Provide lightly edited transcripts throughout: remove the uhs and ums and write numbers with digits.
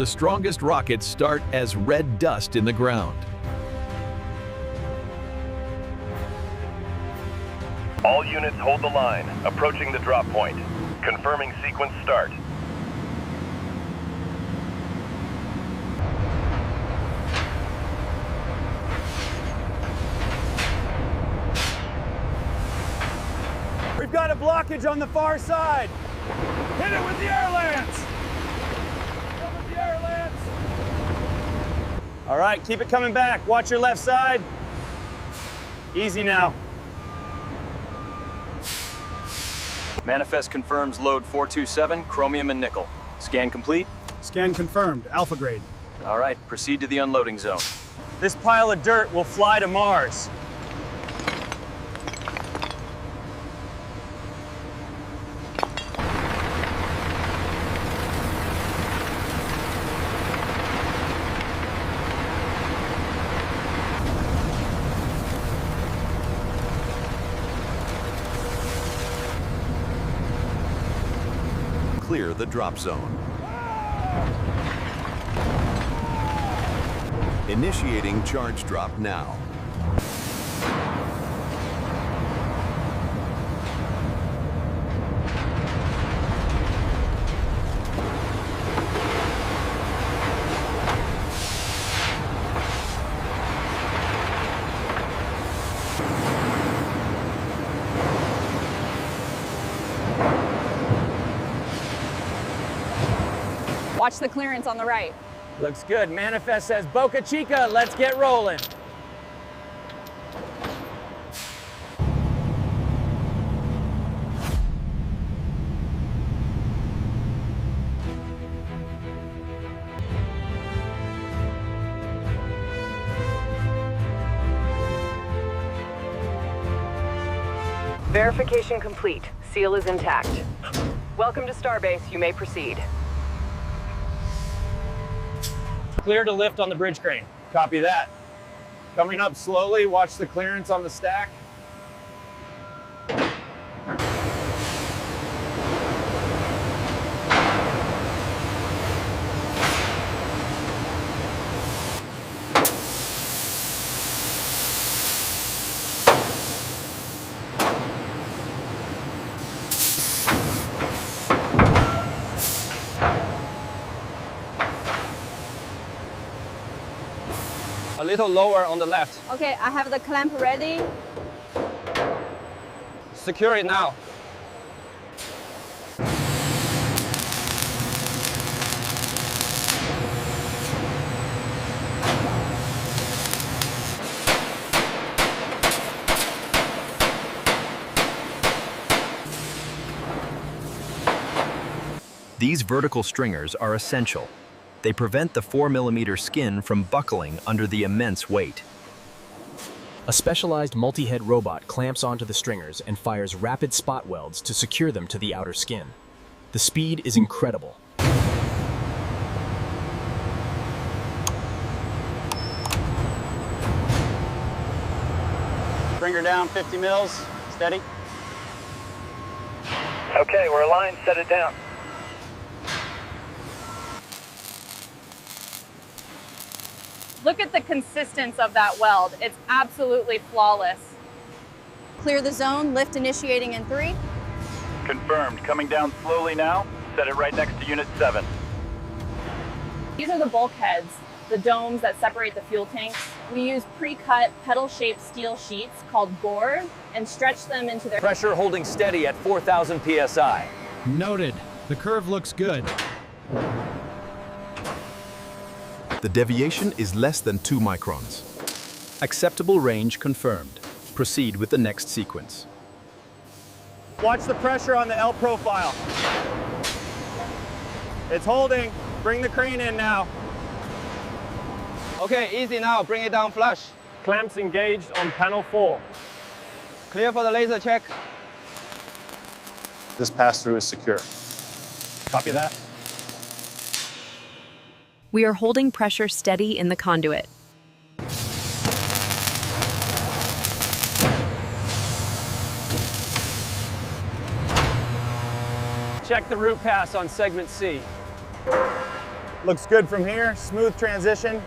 The strongest rockets start as red dust in the ground. All units hold the line, approaching the drop point. Confirming sequence start. We've got a blockage on the far side. Hit it with the air lance. Hit it with the air lance. All right, keep it coming back. Watch your left side. Easy now. Manifest confirms load 427, chromium and nickel. Scan complete? Scan confirmed, alpha grade. All right, proceed to the unloading zone. This pile of dirt will fly to Mars. Clear the drop zone. Initiating charge drop now. Watch the clearance on the right. Looks good. Manifest says Boca Chica, let's get rolling. Verification complete. Seal is intact. Welcome to Starbase. You may proceed. Clear to lift on the bridge crane. Copy that. Coming up slowly, watch the clearance on the stack. A little lower on the left. Okay, I have the clamp ready. Secure it now. These vertical stringers are essential. They prevent the 4mm skin from buckling under the immense weight. A specialized multi-head robot clamps onto the stringers and fires rapid spot welds to secure them to the outer skin. The speed is incredible. Stringer down 50 mils. Steady. Okay, we're aligned. Set it down. Look at the consistency of that weld. It's absolutely flawless. Clear the zone, lift initiating in 3. Confirmed. Coming down slowly now. Set it right next to Unit 7. These are the bulkheads, the domes that separate the fuel tanks. We use pre-cut pedal-shaped steel sheets called gore and stretch them into their Pressure holding steady at 4,000 psi. Noted. The curve looks good. The deviation is less than 2 microns. Acceptable range confirmed. Proceed with the next sequence. Watch the pressure on the L profile. It's holding. Bring the crane in now. Okay, easy now. Bring it down flush. Clamps engaged on panel 4. Clear for the laser check. This pass-through is secure. Copy that. We are holding pressure steady in the conduit. Check the root pass on segment C. Looks good from here. Smooth transition.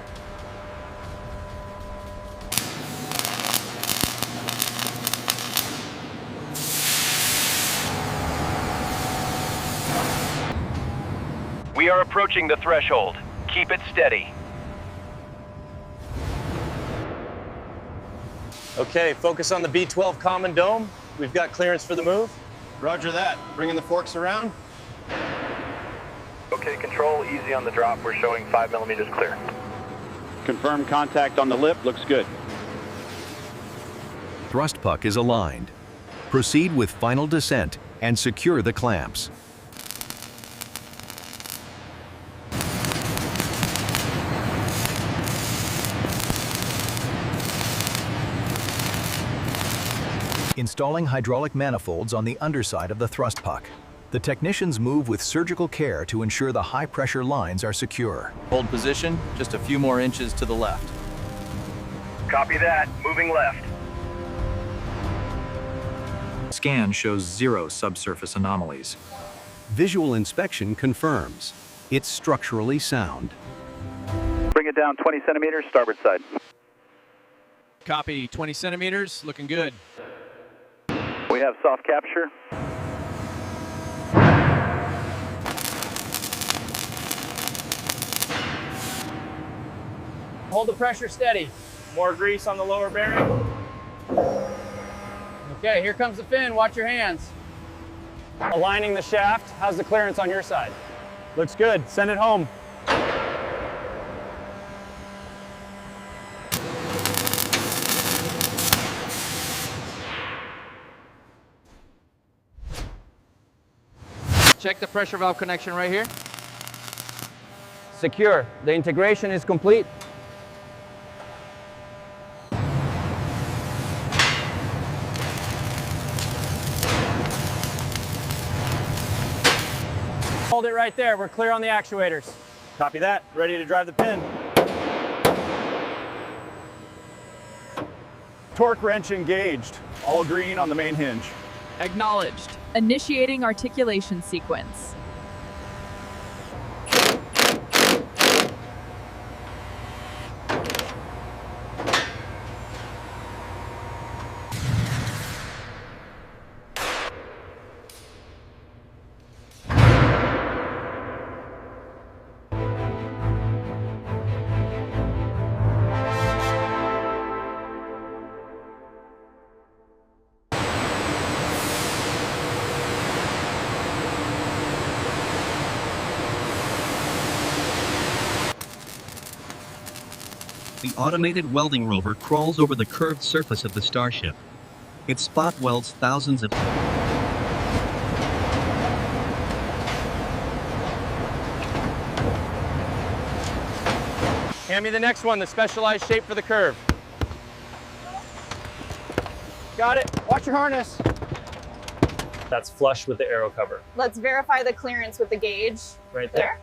We are approaching the threshold. Keep it steady. Okay, focus on the B-12 common dome. We've got clearance for the move. Roger that. Bringing the forks around. Okay, control, easy on the drop. We're showing 5 millimeters clear. Confirm contact on the lip. Looks good. Thrust puck is aligned. Proceed with final descent and secure the clamps. Installing hydraulic manifolds on the underside of the thrust puck. The technicians move with surgical care to ensure the high-pressure lines are secure. Hold position, just a few more inches to the left. Copy that. Moving left. Scan shows 0 subsurface anomalies. Visual inspection confirms it's structurally sound. Bring it down 20 centimeters, starboard side. Copy, 20 centimeters, looking good. We have soft capture. Hold the pressure steady. More grease on the lower bearing. Okay, here comes the fin. Watch your hands. Aligning the shaft. How's the clearance on your side? Looks good. Send it home. Check the pressure valve connection right here. Secure. The integration is complete. Hold it right there. We're clear on the actuators. Copy that. Ready to drive the pin. Torque wrench engaged. All green on the main hinge. Acknowledged. Initiating articulation sequence. The automated welding rover crawls over the curved surface of the Starship. It spot welds thousands of... Hand me the next one, the specialized shape for the curve. Got it. Watch your harness. That's flush with the aero cover. Let's verify the clearance with the gauge. Right there.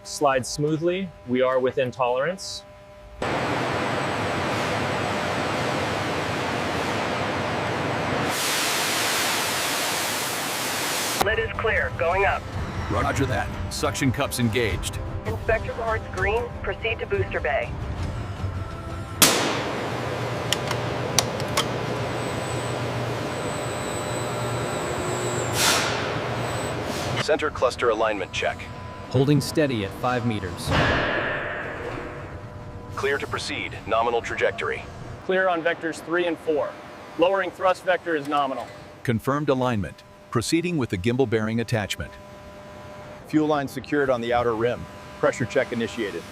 Slide smoothly. We are within tolerance. Lid is clear. Going up. Roger that. Suction cups engaged. Inspector reports green. Proceed to booster bay. Center cluster alignment check. Holding steady at 5 meters. Clear to proceed. Nominal trajectory. Clear on vectors 3 and 4. Lowering thrust vector is nominal. Confirmed alignment. Proceeding with the gimbal bearing attachment. Fuel line secured on the outer rim. Pressure check initiated.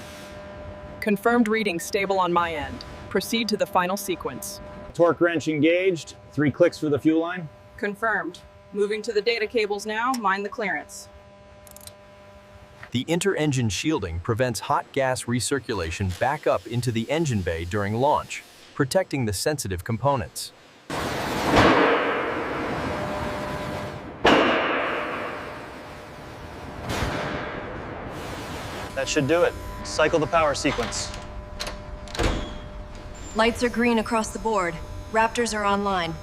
Confirmed reading stable on my end. Proceed to the final sequence. Torque wrench engaged. 3 clicks for the fuel line. Confirmed. Moving to the data cables now. Mind the clearance. The inter-engine shielding prevents hot gas recirculation back up into the engine bay during launch, protecting the sensitive components. That should do it. Cycle the power sequence. Lights are green across the board. Raptors are online.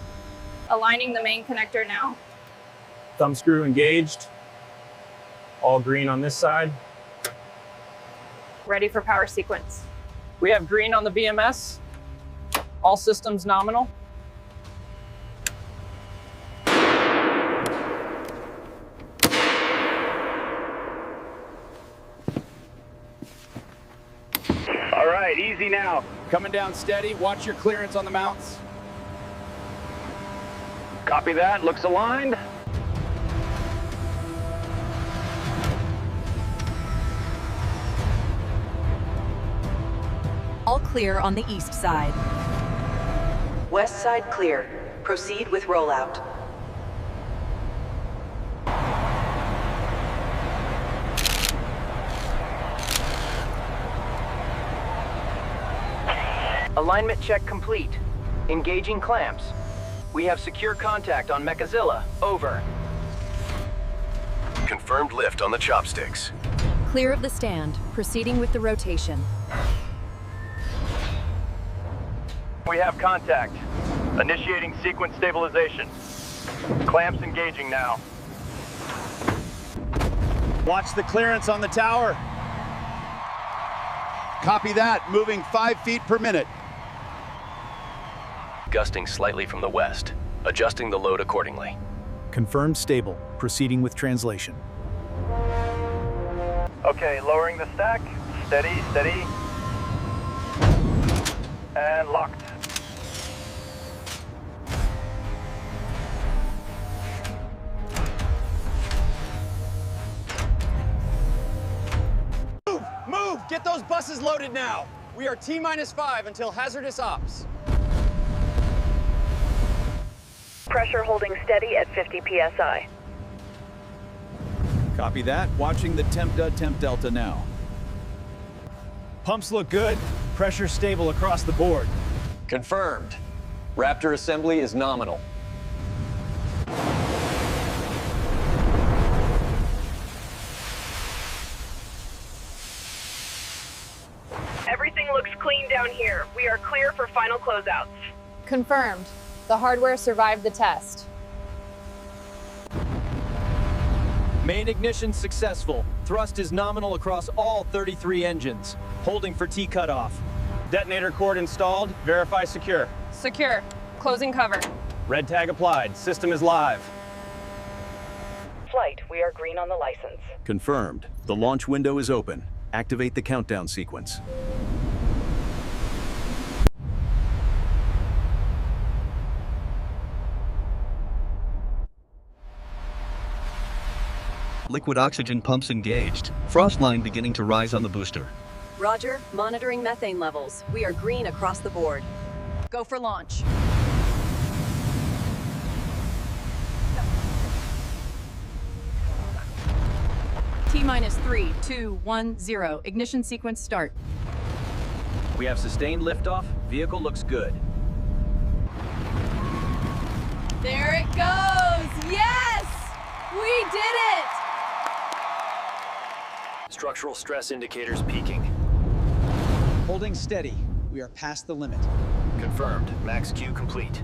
Aligning the main connector now. Thumb screw engaged. All green on this side. Ready for power sequence. We have green on the BMS. All systems nominal. All right, easy now. Coming down steady. Watch your clearance on the mounts. Copy that. Looks aligned. All clear on the east side. West side clear. Proceed with rollout. Alignment check complete. Engaging clamps. We have secure contact on Mechazilla. Over. Confirmed lift on the chopsticks. Clear of the stand. Proceeding with the rotation. We have contact. Initiating sequence stabilization. Clamps engaging now. Watch the clearance on the tower. Copy that. Moving 5 feet per minute. Gusting slightly from the west. Adjusting the load accordingly. Confirmed stable. Proceeding with translation. Okay, lowering the stack. Steady, steady. And locked. Move! Get those buses loaded now. We are T-5 until hazardous ops. Pressure holding steady at 50 psi. Copy that. Watching the temp delta now. Pumps look good. Pressure stable across the board. Confirmed. Raptor assembly is nominal. Everything looks clean down here. We are clear for final closeouts. Confirmed. The hardware survived the test. Main ignition successful. Thrust is nominal across all 33 engines. Holding for T cutoff. Detonator cord installed. Verify secure. Secure. Closing cover. Red tag applied. System is live. Flight, we are green on the license. Confirmed. The launch window is open. Activate the countdown sequence. Liquid oxygen pumps engaged. Frost line beginning to rise on the booster. Roger. Monitoring methane levels. We are green across the board. Go for launch. T-3, 2, 1, 0. Ignition sequence start. We have sustained liftoff. Vehicle looks good. There it goes! Yes! We did it! Structural stress indicators peaking. Holding steady. We are past the limit. Confirmed. Max Q complete.